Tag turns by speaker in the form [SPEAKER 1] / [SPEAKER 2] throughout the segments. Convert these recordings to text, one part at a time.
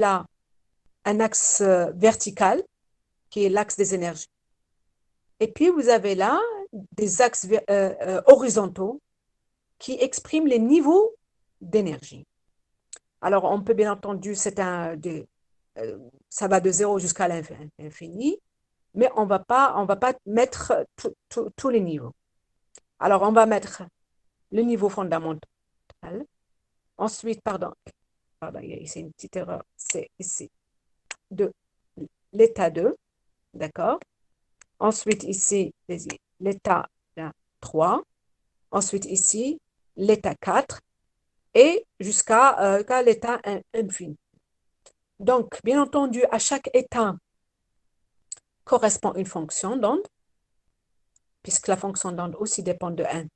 [SPEAKER 1] là un axe vertical qui est l'axe des énergies. Et puis, vous avez là des axes horizontaux qui expriment les niveaux d'énergie. Alors, on peut bien entendu, ça va de 0 jusqu'à l'infini, mais on va pas mettre tous les niveaux. Alors, on va mettre le niveau fondamental. Ensuite, pardon, il y a ici une petite erreur, c'est ici, de l'état 2, d'accord? Ensuite, ici, l'état 3. Ensuite, ici, l'état 4 et jusqu'à l'état infini. Donc, bien entendu, à chaque état correspond une fonction d'onde, puisque la fonction d'onde aussi dépend de 1.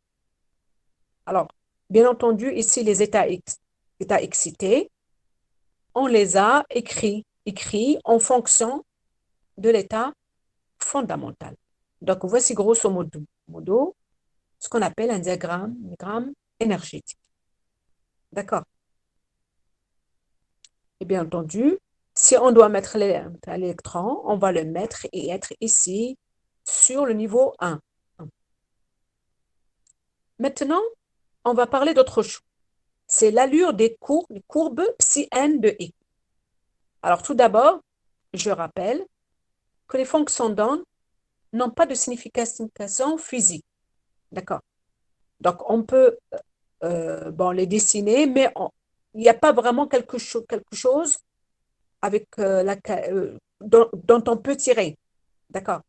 [SPEAKER 1] Alors, bien entendu, ici, les états excités, on les a écrits en fonction de l'état fondamental. Donc, voici grosso modo ce qu'on appelle un diagramme énergétique. D'accord? Et bien entendu, si on doit mettre l'électron, on va le mettre et être ici sur le niveau 1. Maintenant, on va parler d'autre chose. C'est l'allure des courbes psi n de x. Alors tout d'abord, je rappelle que les fonctions d'onde n'ont pas de signification physique. D'accord? Donc on peut les dessiner, mais il n'y a pas vraiment quelque chose avec dont on peut tirer. D'accord?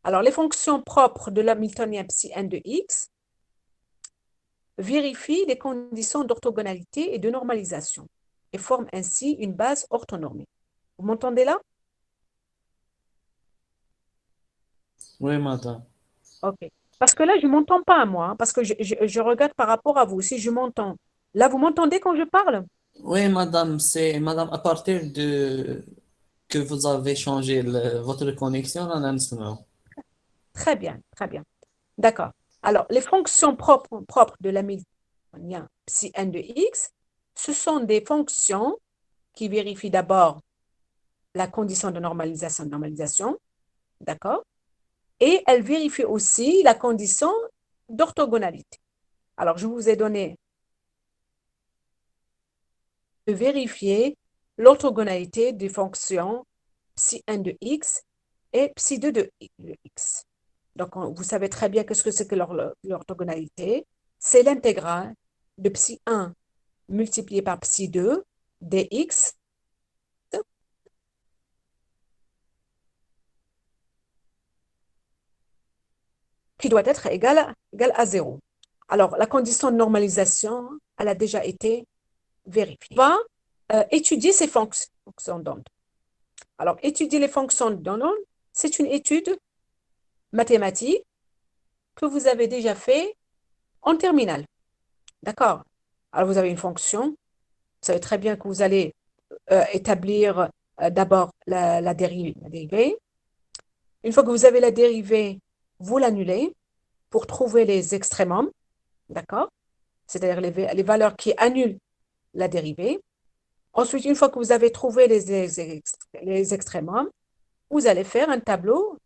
[SPEAKER 1] Alors, les fonctions propres de l'hamiltonien psi n de x vérifient les conditions d'orthogonalité et de normalisation et forment ainsi une base orthonormée. Vous m'entendez là?
[SPEAKER 2] Oui, madame.
[SPEAKER 1] OK. Parce que là, je ne m'entends pas, moi, hein, parce que je regarde par rapport à vous, si je m'entends. Là, vous m'entendez quand je parle?
[SPEAKER 2] Oui, madame, c'est madame, à partir de que vous avez changé votre connexion en instant.
[SPEAKER 1] Très bien, très bien. D'accord. Alors, les fonctions propres de l'hamiltonien psi n de x, ce sont des fonctions qui vérifient d'abord la condition de normalisation, d'accord? Et elle vérifie aussi la condition d'orthogonalité. Alors, je vous ai donné de vérifier l'orthogonalité des fonctions psi1 de x et psi2 de x. Donc, vous savez très bien qu'est-ce que c'est que l'orthogonalité. C'est l'intégrale de psi1 multiplié par psi2 dx qui doit être égal à 0. Alors, la condition de normalisation, elle a déjà été vérifiée. On va étudier ces fonctions d'onde. Alors, étudier les fonctions d'onde, c'est une étude mathématique que vous avez déjà fait en terminale. D'accord? Alors, vous avez une fonction. Vous savez très bien que vous allez établir d'abord la dérivée. Une fois que vous avez la dérivée, vous l'annulez pour trouver les extrémums. D'accord? C'est-à-dire les valeurs qui annulent la dérivée. Ensuite, une fois que vous avez trouvé les extrémums, vous allez faire un tableau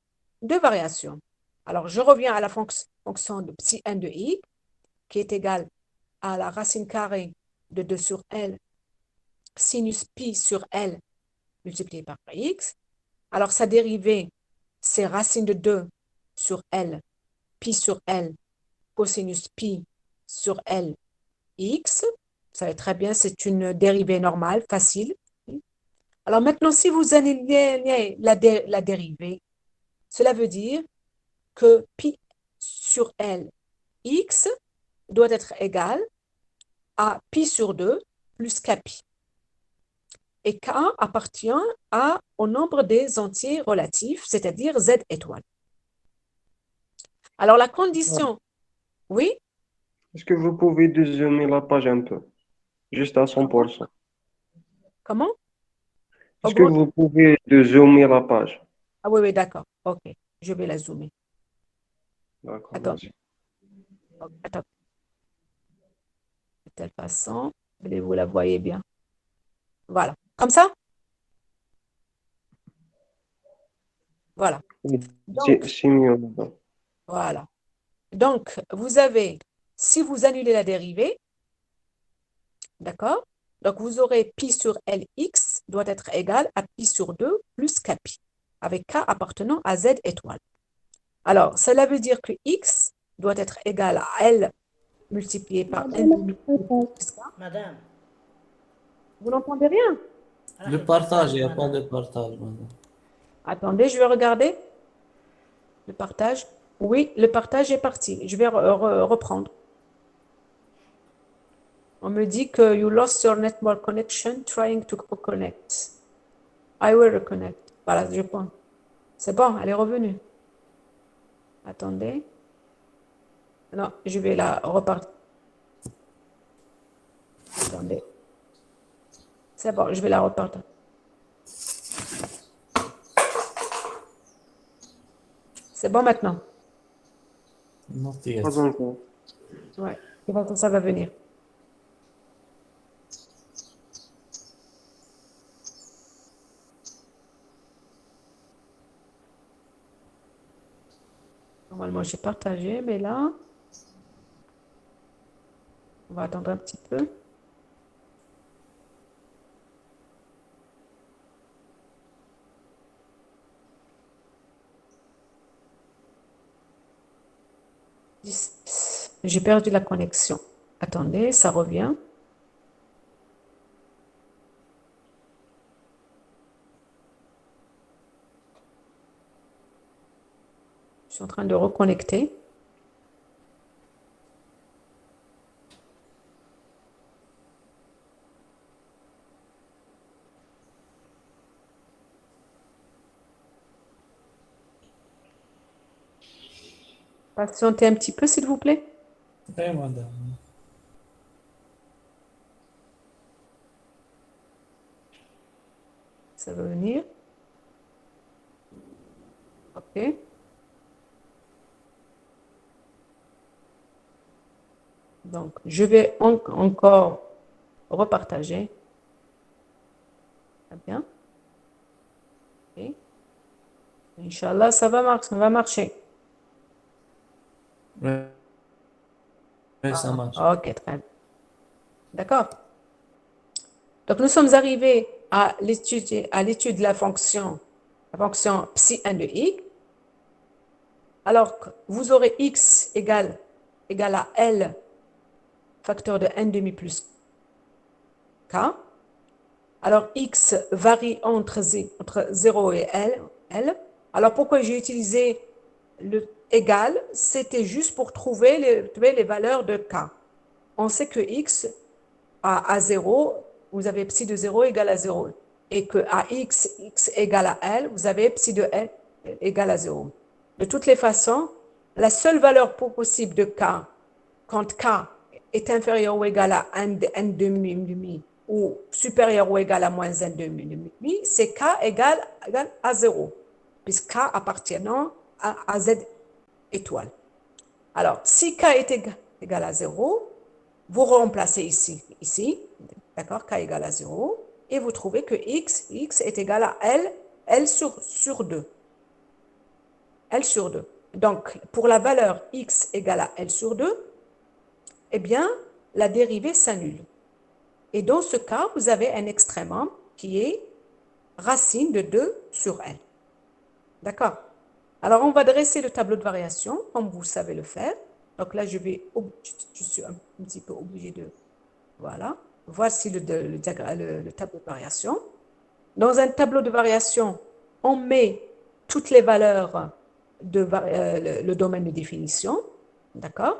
[SPEAKER 1] de variation. Alors, je reviens à la fonction de psi n de i, qui est égale à la racine carrée de 2 sur L sinus pi sur L multiplié par x. Alors, sa dérivée, c'est racine de 2 sur L, pi sur L, cosinus pi sur L, x. Vous savez très bien, c'est une dérivée normale, facile. Alors maintenant, si vous annulez la dérivée, cela veut dire que pi sur L, x doit être égal à pi sur 2 plus kpi. Et K appartient au nombre des entiers relatifs, c'est-à-dire Z étoile. Alors la condition, oui,
[SPEAKER 3] Est-ce que vous pouvez dézoomer la page un peu, juste à
[SPEAKER 1] comment,
[SPEAKER 3] 100%?
[SPEAKER 1] comment?
[SPEAKER 3] Est-ce que
[SPEAKER 1] Augmenter.
[SPEAKER 3] vous pouvez dézoomer la page?
[SPEAKER 1] Ah oui, oui, d'accord. OK. Je vais la zoomer.
[SPEAKER 3] D'accord,
[SPEAKER 1] Attendez.
[SPEAKER 3] merci.
[SPEAKER 1] Attends. De telle façon, vous la voyez bien. Voilà. Comme ça? Voilà.
[SPEAKER 3] Oui,
[SPEAKER 1] Donc,
[SPEAKER 3] c'est mieux, madame.
[SPEAKER 1] voilà. Donc, vous avez, si vous annulez la dérivée, d'accord? Donc, vous aurez pi sur Lx doit être égal à pi sur 2 plus kpi, avec k appartenant à z étoile. Alors, cela veut dire que x doit être égal à L multiplié par n demi plus k.
[SPEAKER 4] Madame,
[SPEAKER 1] Vous n'entendez rien?
[SPEAKER 2] Le partage, il n'y a pas de partage, madame.
[SPEAKER 1] Attendez, je vais regarder le partage. Oui, le partage est parti. Je vais reprendre. On me dit que you lost your network connection trying to reconnect. I will reconnect. Voilà, je pense. C'est bon, elle est revenue. Attendez. Non, je vais la repartir. Attendez. C'est bon, je vais la repartir. C'est bon maintenant.
[SPEAKER 2] Not yet.
[SPEAKER 3] Pas encore.
[SPEAKER 1] Ouais, de toute façon, ça va venir. Normalement, j'ai partagé, mais là, on va attendre un petit peu. J'ai perdu la connexion. Attendez, ça revient. Je suis en train de reconnecter. Patientez un petit peu, s'il vous plaît.
[SPEAKER 2] Oui, madame.
[SPEAKER 1] Ça va venir. OK. Donc, je vais encore repartager. Très bien. OK. Inch'Allah, ça va marcher.
[SPEAKER 2] Oui, oui, ça marche.
[SPEAKER 1] OK, très bien. D'accord. Donc, nous sommes arrivés à l'étude de la fonction psi 1 de x. Alors, vous aurez x égale à L facteur de n demi plus k. Alors, x varie entre 0 et L. Alors, pourquoi j'ai utilisé le égal? C'était juste pour trouver les valeurs de k. On sait que x à 0, vous avez psi de 0 égale à 0. Et que à x égale à L, vous avez psi de L égale à 0. De toutes les façons, la seule valeur possible de k, quand k est inférieur ou égal à n demi ou supérieur ou égal à moins n demi, c'est k égale à 0, puisque k appartenant à z étoile. Alors, si k est égal à 0, vous remplacez ici, d'accord, k égale à 0, et vous trouvez que x est égal à L sur 2. L sur 2. Donc, pour la valeur x égale à L sur 2, eh bien, la dérivée s'annule. Et dans ce cas, vous avez un extrémum qui est racine de 2 sur L. D'accord? Alors, on va dresser le tableau de variation, comme vous savez le faire. Donc là, je suis un petit peu obligée de... Voilà. Voici le tableau de variation. Dans un tableau de variation, on met toutes les valeurs le domaine de définition. D'accord?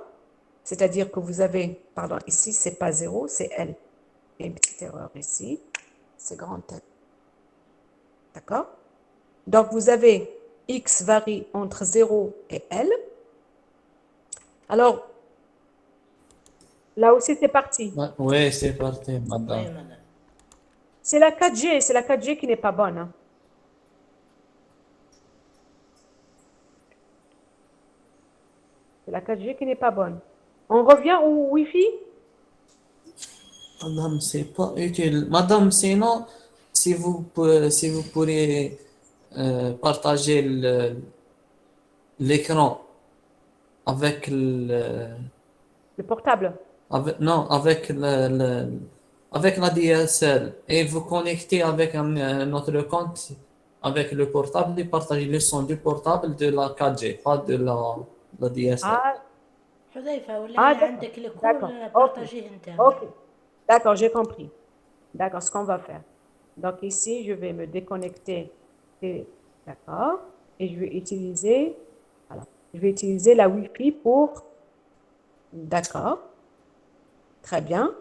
[SPEAKER 1] C'est-à-dire que vous avez, pardon, ici, c'est pas 0, c'est L. Il y a une petite erreur ici. C'est grand L. D'accord? Donc, vous avez x varie entre 0 et L. Alors, là aussi, c'est parti.
[SPEAKER 2] Oui, c'est parti,
[SPEAKER 4] Oui,
[SPEAKER 2] madame.
[SPEAKER 4] madame.
[SPEAKER 1] C'est la 4G qui n'est pas bonne. Hein. C'est la 4G qui n'est pas bonne. On revient au Wi-Fi?
[SPEAKER 2] Madame, c'est pas utile. Madame, sinon, si vous pourriez partager l'écran avec le,
[SPEAKER 1] Le portable.
[SPEAKER 2] non, avec la DSL et vous connectez avec un autre compte avec le portable et partagez le son du portable de la 4G, pas de la DSL.
[SPEAKER 1] Ah,
[SPEAKER 4] حذيفة ولا
[SPEAKER 1] ah,
[SPEAKER 4] إلا
[SPEAKER 1] d'accord.
[SPEAKER 4] عندك
[SPEAKER 1] D'accord.
[SPEAKER 4] الكول
[SPEAKER 1] Ok.
[SPEAKER 4] بارطاجيه انت.
[SPEAKER 1] Ok. D'accord, j'ai compris. D'accord, ce qu'on va faire. Donc ici, je vais me déconnecter. D'accord. Et je vais utiliser, voilà. Je vais utiliser la Wi-Fi pour, d'accord. Très bien.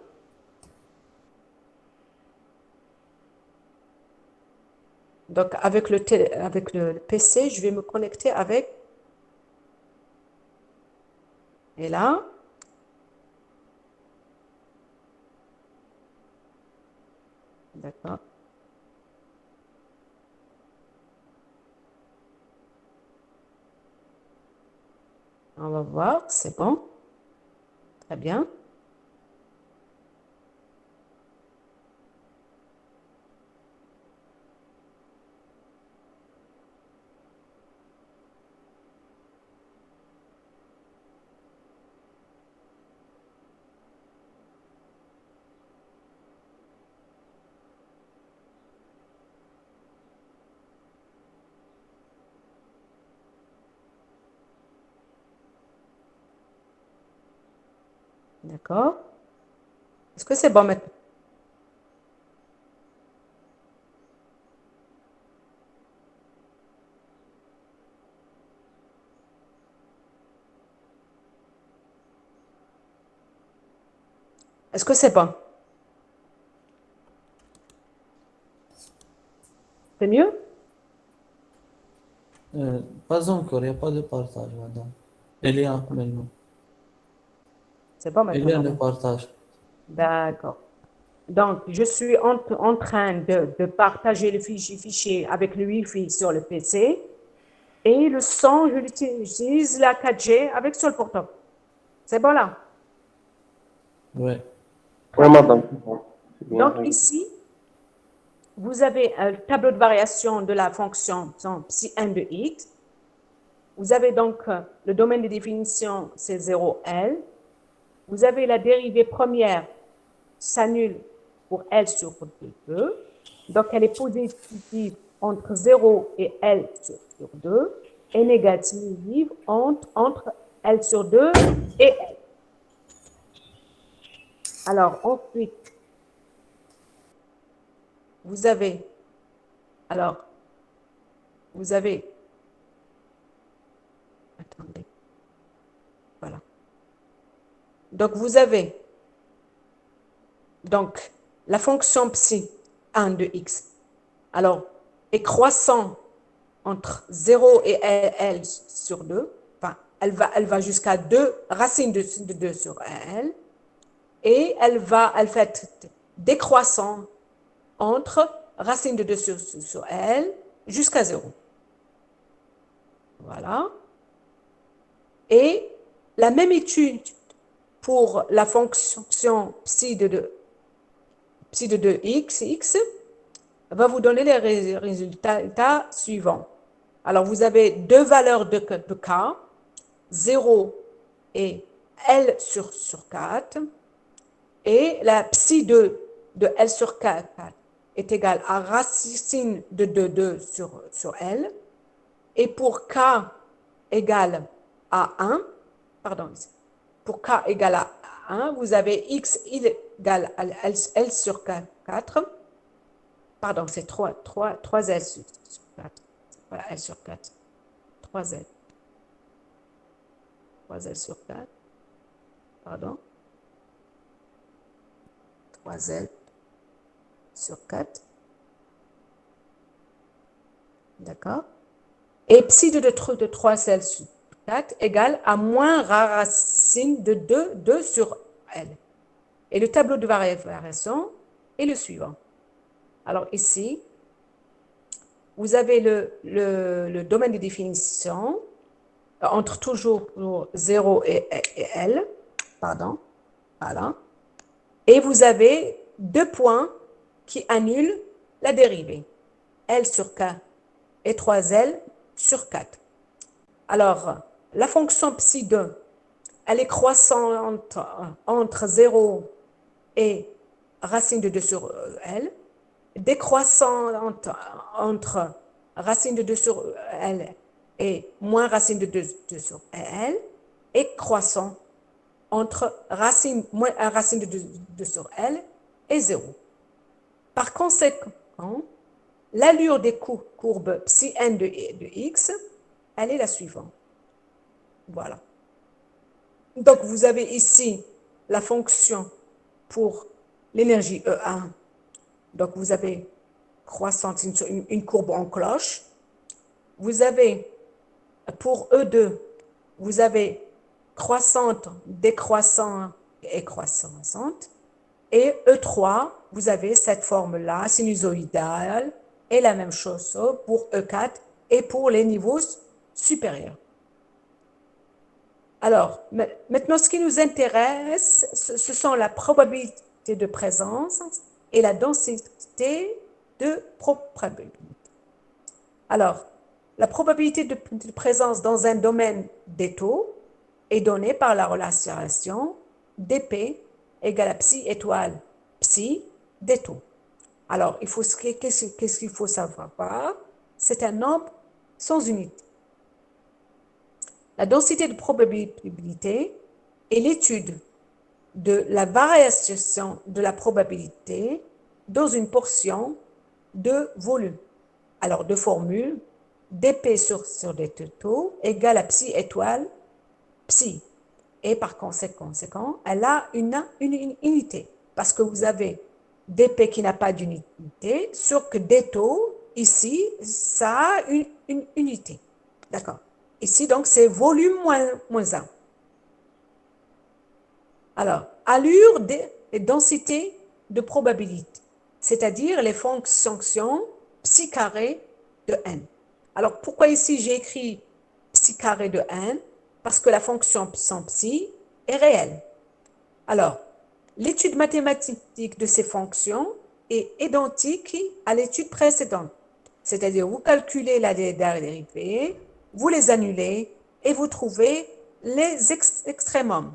[SPEAKER 1] Donc avec avec le PC, je vais me connecter avec, et là, d'accord. On va voir, c'est bon. Très bien. D'accord. Est-ce que c'est bon maintenant? Est-ce que c'est bon? C'est mieux?
[SPEAKER 2] Pas encore, il n'y a pas de partage, madame. Il y a maintenant.
[SPEAKER 1] C'est bon
[SPEAKER 2] Il y a
[SPEAKER 1] maintenant.
[SPEAKER 2] le partage.
[SPEAKER 1] D'accord. Donc, je suis en train de partager le fichier avec le Wi-Fi sur le PC et le son, je l'utilise la 4G avec sur le portable. C'est bon là?
[SPEAKER 2] Ouais.
[SPEAKER 3] Oui, madame. C'est bon. C'est bien
[SPEAKER 1] Donc
[SPEAKER 3] réglé.
[SPEAKER 1] ici, vous avez un tableau de variation de la fonction psi1 de x. Vous avez donc le domaine de définition, c'est 0L. Vous avez la dérivée première s'annule pour L sur 2. Donc, elle est positive entre 0 et L sur 2 et négative entre L sur 2 et L. Alors, ensuite, vous avez, attendez, voilà. Donc, vous avez, donc, la fonction psi 1 de x, alors, est croissant entre 0 et L sur 2, enfin, elle va jusqu'à 2, racine de 2 sur L, et elle fait décroissant entre racine de 2 sur L jusqu'à 0. Voilà. Et la même étude pour la fonction psi de 2x va vous donner les résultats suivants. Alors, vous avez deux valeurs de k, 0 et L sur 4, et la psi de L sur 4 est égale à racine de 2 sur L, et pour k égale à 1, pardon, pour k égale à 1, vous avez x égale à L sur 4, pardon, c'est 3 L sur 4, c'est pas L sur 4, 3 L. 3L sur 4, pardon, 3L sur 4, d'accord? Et psi de 3L sur 4 égale à moins racine de 2 sur L. Et le tableau de variation est le suivant. Alors ici, vous avez le domaine de définition entre toujours 0 et L, pardon, voilà. Et vous avez deux points qui annulent la dérivée. L sur 4 et 3L sur 4. Alors, la fonction psi 2, elle est croissante entre 0 et racine de 2 sur L, décroissante entre racine de 2 sur L et moins racine de 2 sur L, et croissant entre racine, moins racine de 2 sur L et 0. Par conséquent, l'allure des courbes psi n de x, elle est la suivante. Voilà. Donc, vous avez ici la fonction pour l'énergie E1. Donc, vous avez croissante, une courbe en cloche. Vous avez, pour E2, vous avez croissante, décroissante et croissante. Et E3, vous avez cette forme-là, sinusoïdale, et la même chose pour E4 et pour les niveaux supérieurs. Alors, maintenant, ce qui nous intéresse, ce sont la probabilité de présence et la densité de probabilité. Alors, la probabilité de présence dans un domaine des taux est donnée par la relation dp égale à psi étoile psi des taux. Alors, qu'est-ce qu'il faut savoir? C'est un nombre sans unité. La densité de probabilité est l'étude de la variation de la probabilité dans une portion de volume. Alors, deux formules, dp sur des taux égale à psi étoile psi. Et par conséquent, elle a une unité. Parce que vous avez dp qui n'a pas d'unité, sur que des taux, ici, ça a une unité. D'accord. Ici, donc, c'est volume moins 1. Alors, allure et densité de probabilité, c'est-à-dire les fonctions psi carré de n. Alors, pourquoi ici j'ai écrit psi carré de n? Parce que la fonction psi est réelle. Alors, l'étude mathématique de ces fonctions est identique à l'étude précédente. C'est-à-dire, vous calculez la dérivée, vous les annulez et vous trouvez les extrémums.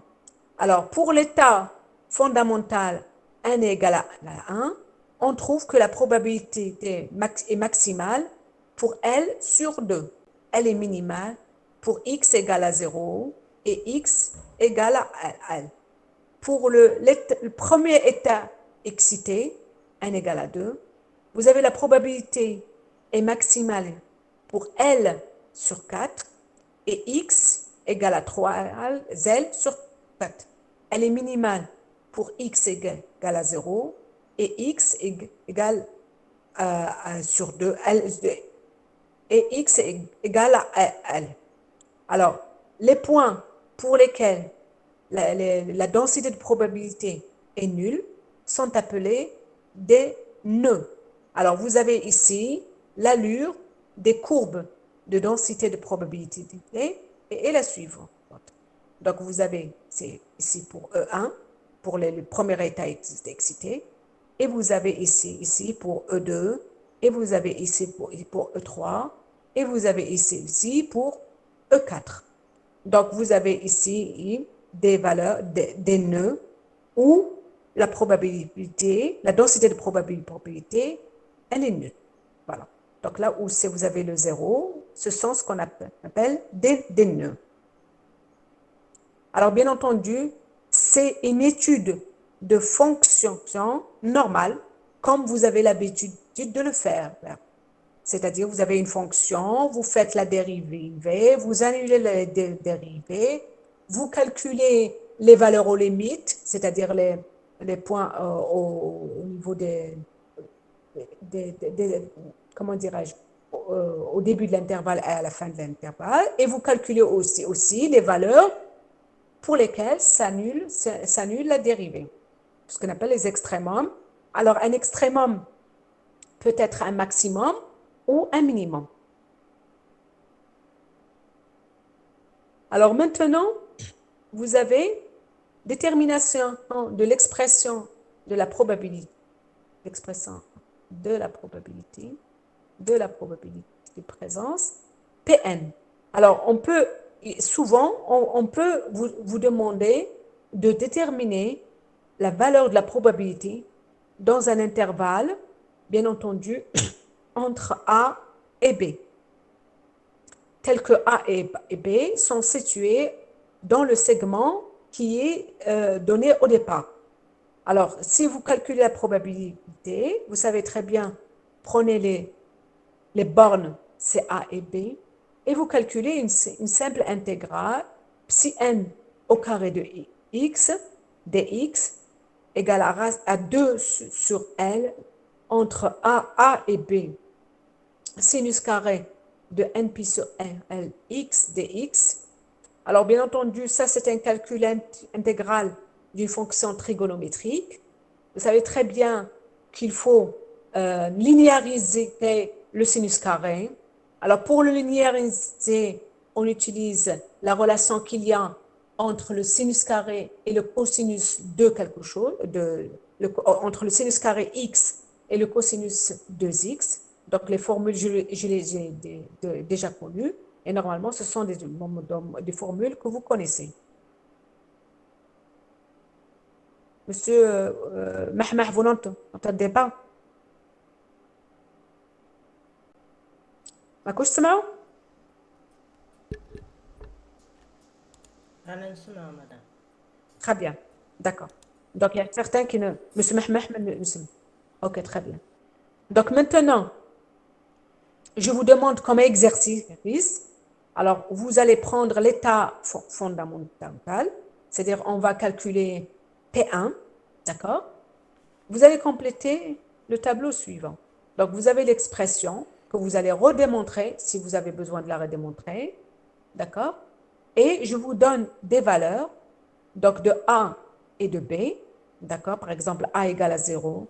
[SPEAKER 1] Alors, pour l'état fondamental n est égal à 1, on trouve que la probabilité est maximale pour L sur 2. Elle est minimale pour x égale à 0 et x égale à L. Pour le premier état excité, n égale à 2, vous avez la probabilité est maximale pour L sur 4 et x égale à 3 L sur 4. Elle est minimale pour x égale à 0 et x égale sur 2 L et x égale à L. Alors, les points pour lesquels la densité de probabilité est nulle sont appelés des nœuds. Alors, vous avez ici l'allure des courbes de densité de probabilité et la suivante. Donc, vous avez, c'est ici pour E1, pour le premier état excité, et vous avez ici pour E2, et vous avez ici pour E3, et vous avez ici pour E4. Donc, vous avez ici des valeurs, des nœuds où la probabilité, la densité de probabilité, elle est nulle. Voilà. Donc, là où vous avez le 0, ce sont ce qu'on appelle des nœuds. Alors, bien entendu, c'est une étude de fonction normale, comme vous avez l'habitude de le faire. C'est-à-dire, vous avez une fonction, vous faites la dérivée, vous annulez la dérivée, vous calculez les valeurs aux limites, c'est-à-dire les points au niveau comment dirais-je, au début de l'intervalle et à la fin de l'intervalle, et vous calculez aussi les valeurs pour lesquelles s'annule la dérivée, ce qu'on appelle les extrémums. Alors, un extrémum peut être un maximum ou un minimum. Alors maintenant, vous avez détermination de l'expression de la probabilité, l'expression de la probabilité, de présence, Pn. Alors, souvent, on peut vous demander de déterminer la valeur de la probabilité dans un intervalle, bien entendu, entre A et B, tel que A et B sont situés dans le segment qui est donné au départ. Alors, si vous calculez la probabilité, vous savez très bien, prenez les bornes, c'est A et B, et vous calculez une simple intégrale, psi n au carré de x, dx, égale à 2 sur L, entre A et B, sinus carré de npi sur L, x, dx. Alors, bien entendu, ça, c'est un calcul intégral d'une fonction trigonométrique. Vous savez très bien qu'il faut linéariser le sinus carré. Alors, pour le linéariser, on utilise la relation qu'il y a entre le sinus carré et le cosinus de quelque chose, entre le sinus carré x et le cosinus 2x. Donc, les formules, je les ai déjà connues. Et normalement, ce sont des formules que vous connaissez. Monsieur Mahmah, vous n'entendez pas? ما كنتش تسمعوا؟
[SPEAKER 4] أنا نسمع مدام.
[SPEAKER 1] Très bien, d'accord. Donc, il y a certains qui ne... Monsieur Mahmah, ok, très bien. Donc, maintenant, je vous demande comme exercice, alors, vous allez prendre l'état fondamental, c'est-à-dire on va calculer P1, d'accord? Vous allez compléter le tableau suivant. Donc, vous avez l'expression que vous allez redémontrer si vous avez besoin de la redémontrer, d'accord? Et je vous donne des valeurs, donc de A et de B, d'accord? Par exemple, A égale à 0,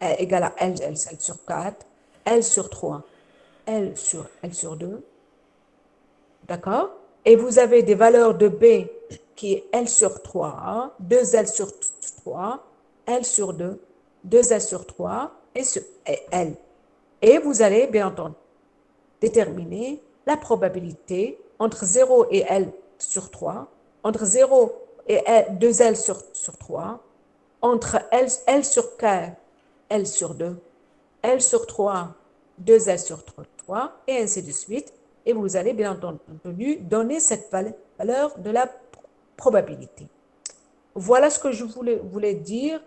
[SPEAKER 1] A égale à L sur 4, L sur 3, L sur 2, d'accord? Et vous avez des valeurs de B qui est L sur 3, 2L sur 3, L sur 2, 2L sur 3 et L. Et vous allez, bien entendu, déterminer la probabilité entre 0 et L sur 3, entre 0 et 2L sur 3, entre L sur 4, L sur 2, L sur 3, 2L sur 3, et ainsi de suite. Et vous allez bien entendu donner cette valeur de la probabilité. Voilà ce que je voulais dire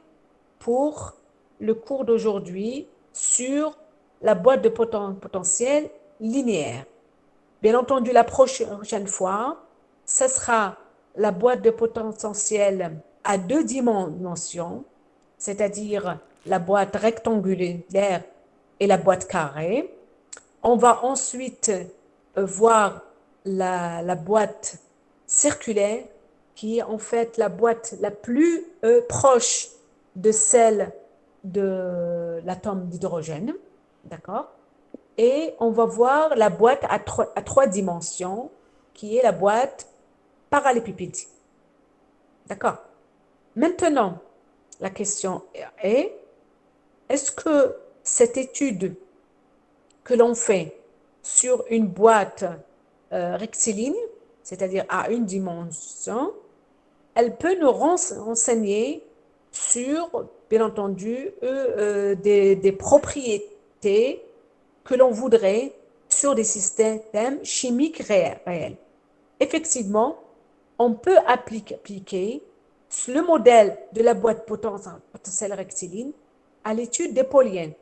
[SPEAKER 1] pour le cours d'aujourd'hui sur la boîte de potentiel linéaire. Bien entendu, la prochaine fois, ce sera la boîte de potentiel à 2 dimensions, c'est-à-dire la boîte rectangulaire et la boîte carrée. On va ensuite voir la boîte circulaire, qui est en fait la boîte la plus proche de celle de l'atome d'hydrogène, d'accord? Et on va voir la boîte à 3 dimensions, qui est la boîte parallépipédique, d'accord? Maintenant, la question est, est-ce que cette étude que l'on fait sur une boîte rectiligne, c'est-à-dire à 1 dimension, elle peut nous renseigner sur, bien entendu, des propriétés que l'on voudrait sur des systèmes chimiques réels. Effectivement, on peut appliquer le modèle de la boîte potentielle rectiligne à l'étude des polyènes.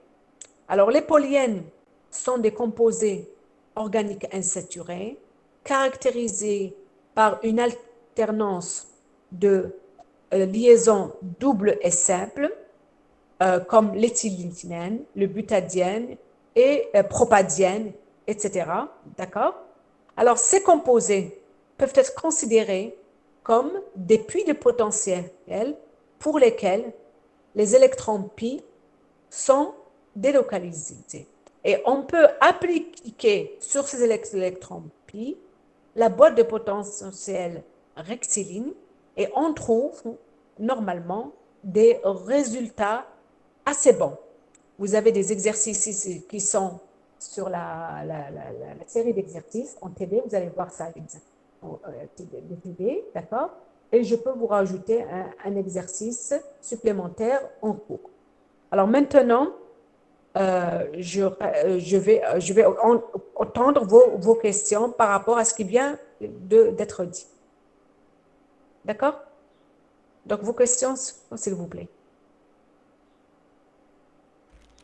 [SPEAKER 1] Alors, les polyènes sont des composés organiques insaturés caractérisés par une alternance de liaisons doubles et simples, comme l'éthylène, le butadiène et propadiène, etc. D'accord? Alors, ces composés peuvent être considérés comme des puits de potentiel pour lesquels les électrons pi sont délocalisés. Et on peut appliquer sur ces électrons pi la boîte de potentiel rectiligne et on trouve normalement des résultats assez bons. Vous avez des exercices qui sont sur la série d'exercices en TD. Vous allez voir ça, des TD, d'accord? Et je peux vous rajouter un exercice supplémentaire en cours. Alors maintenant, je vais entendre vos questions par rapport à ce qui vient d'être dit. D'accord? Donc, vos questions, s'il vous plaît.